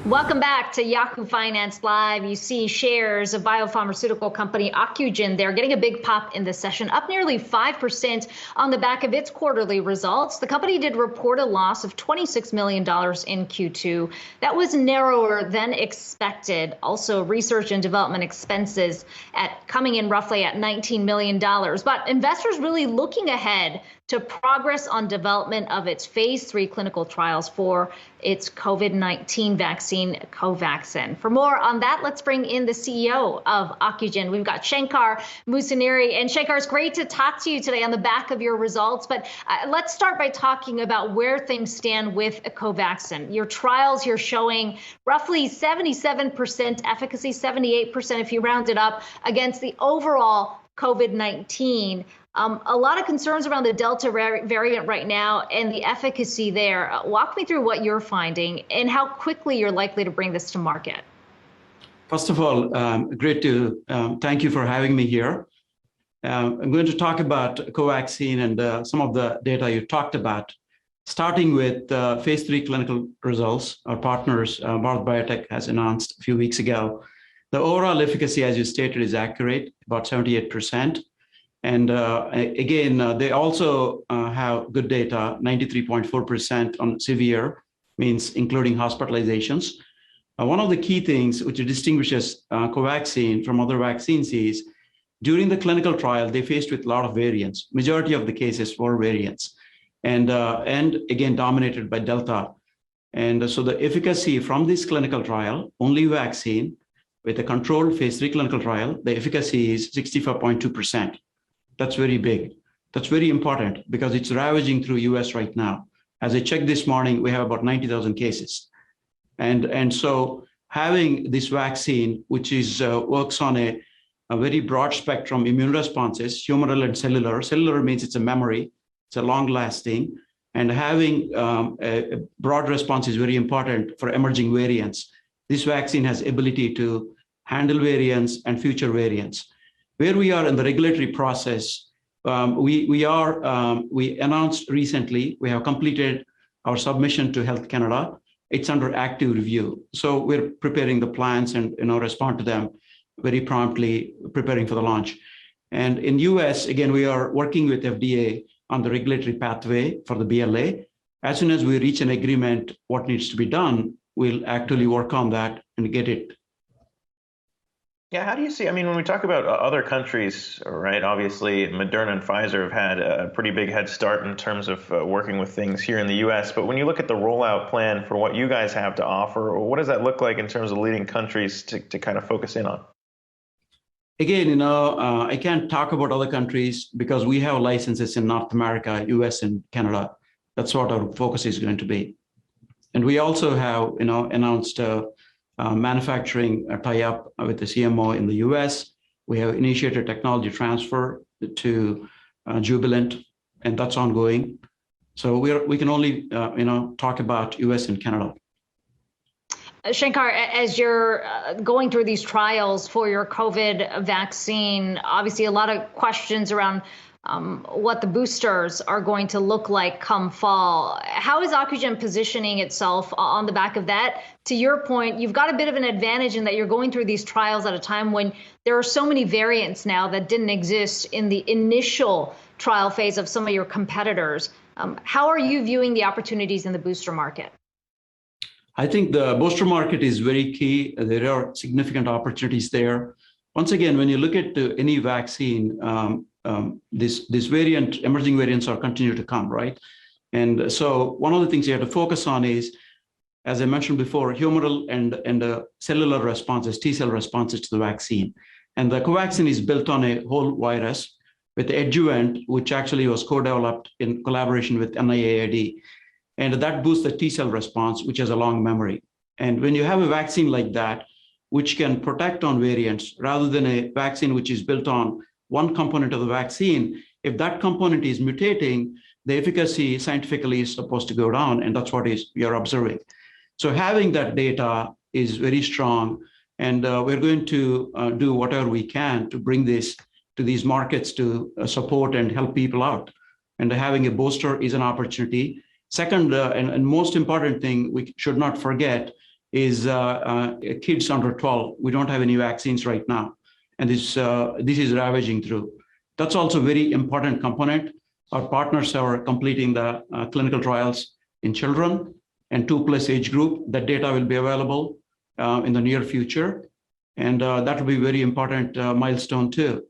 Welcome back to Yahoo Finance Live. You see shares of biopharmaceutical company Ocugen. They're getting a big pop in this session, up nearly 5% on the back of its quarterly results. The company did report a loss of $26 million in Q2. That was narrower than expected. Also, research and development expenses coming in roughly at $19 million. But investors really looking ahead to progress on development of its phase 3 clinical trials for its COVID-19 vaccine, Covaxin. For more on that, let's bring in the CEO of Ocugen. We've got Shankar Musunuri. And Shankar, it's great to talk to you today on the back of your results. But let's start by talking about where things stand with Covaxin. Your trials, you're showing roughly 77% efficacy, 78% if you round it up, against the overall COVID-19. A lot of concerns around the Delta variant right now and the efficacy there. Walk me through what you're finding and how quickly you're likely to bring this to market. First of all, great to thank you for having me here. I'm going to talk about Covaxin and some of the data you talked about, starting with phase 3 clinical results. Our partners, Bharat Biotech, has announced a few weeks ago. The overall efficacy, as you stated, is accurate, about 78%. And again, they also have good data, 93.4% on severe, means including hospitalizations. One of the key things which distinguishes Covaxin from other vaccines is during the clinical trial, they faced with a lot of variants. Majority of the cases were variants, and again, dominated by Delta. And so the efficacy from this clinical trial, only vaccine with a controlled phase 3 clinical trial, the efficacy is 64.2%. That's very big. That's very important because it's ravaging through US right now. As I checked this morning, we have about 90,000 cases. And so having this vaccine, which is works on a very broad spectrum immune responses, humoral and cellular. Cellular means it's a memory, it's a long lasting, and having a broad response is very important for emerging variants. This vaccine has ability to handle variants and future variants. Where we are in the regulatory process, we announced recently, we have completed our submission to Health Canada. It's under active review. So we're preparing the plans and respond to them very promptly, preparing for the launch. And in US, again, we are working with FDA on the regulatory pathway for the BLA. As soon as we reach an agreement, what needs to be done, we'll actually work on that and get it. Yeah, how do you see, I mean, when we talk about other countries, right, obviously Moderna and Pfizer have had a pretty big head start in terms of working with things here in the US, but when you look at the rollout plan for what you guys have to offer, what does that look like in terms of leading countries to kind of focus in on? Again, I can't talk about other countries because we have licenses in North America, US and Canada. That's what our focus is going to be. And we also have, announced manufacturing tie-up with the CMO in the US. We have initiated technology transfer to Jubilant, and that's ongoing. So we can only, talk about US and Canada. Shankar, as you're going through these trials for your COVID vaccine, obviously a lot of questions around what the boosters are going to look like come fall. How is Ocugen positioning itself on the back of that? To your point, you've got a bit of an advantage in that you're going through these trials at a time when there are so many variants now that didn't exist in the initial trial phase of some of your competitors. How are you viewing the opportunities in the booster market? I think the booster market is very key. There are significant opportunities there. Once again, when you look at any vaccine, this variant, emerging variants are continue to come, right? And so one of the things you have to focus on is, as I mentioned before, humoral and cellular responses, T-cell responses to the vaccine. And the Covaxin is built on a whole virus with adjuvant, which actually was co-developed in collaboration with NIAID. And that boosts the T-cell response, which has a long memory. And when you have a vaccine like that, which can protect on variants, rather than a vaccine which is built on one component of the vaccine, if that component is mutating, the efficacy scientifically is supposed to go down, and that's what you're observing. So having that data is very strong, and we're going to do whatever we can to bring this to these markets to support and help people out. And having a booster is an opportunity. Second, and most important thing we should not forget is kids under 12. We don't have any vaccines right now. And this is ravaging through. That's also a very important component. Our partners are completing the clinical trials in children and 2+ age group. That data will be available in the near future. And that will be a very important milestone too.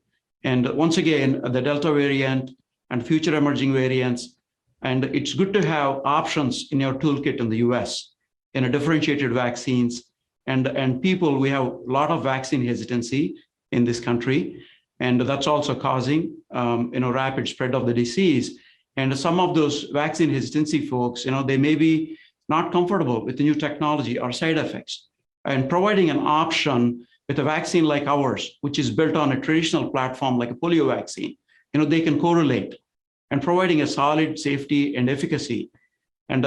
And once again, the Delta variant and future emerging variants, and it's good to have options in your toolkit in the US in a differentiated vaccines. And people, we have a lot of vaccine hesitancy in this country. And that's also causing rapid spread of the disease. And some of those vaccine hesitancy folks, they may be not comfortable with the new technology or side effects. And providing an option with a vaccine like ours, which is built on a traditional platform like a polio vaccine, they can correlate, and providing a solid safety and efficacy. And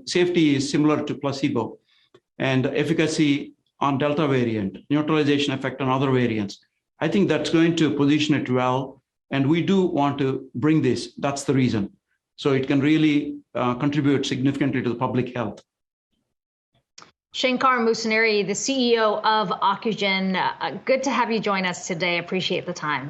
safety is similar to placebo, and efficacy on Delta variant, neutralization effect on other variants. I think that's going to position it well. And we do want to bring this. That's the reason. So it can really contribute significantly to the public health. Shankar Musunuri, the CEO of Ocugen, good to have you join us today. Appreciate the time.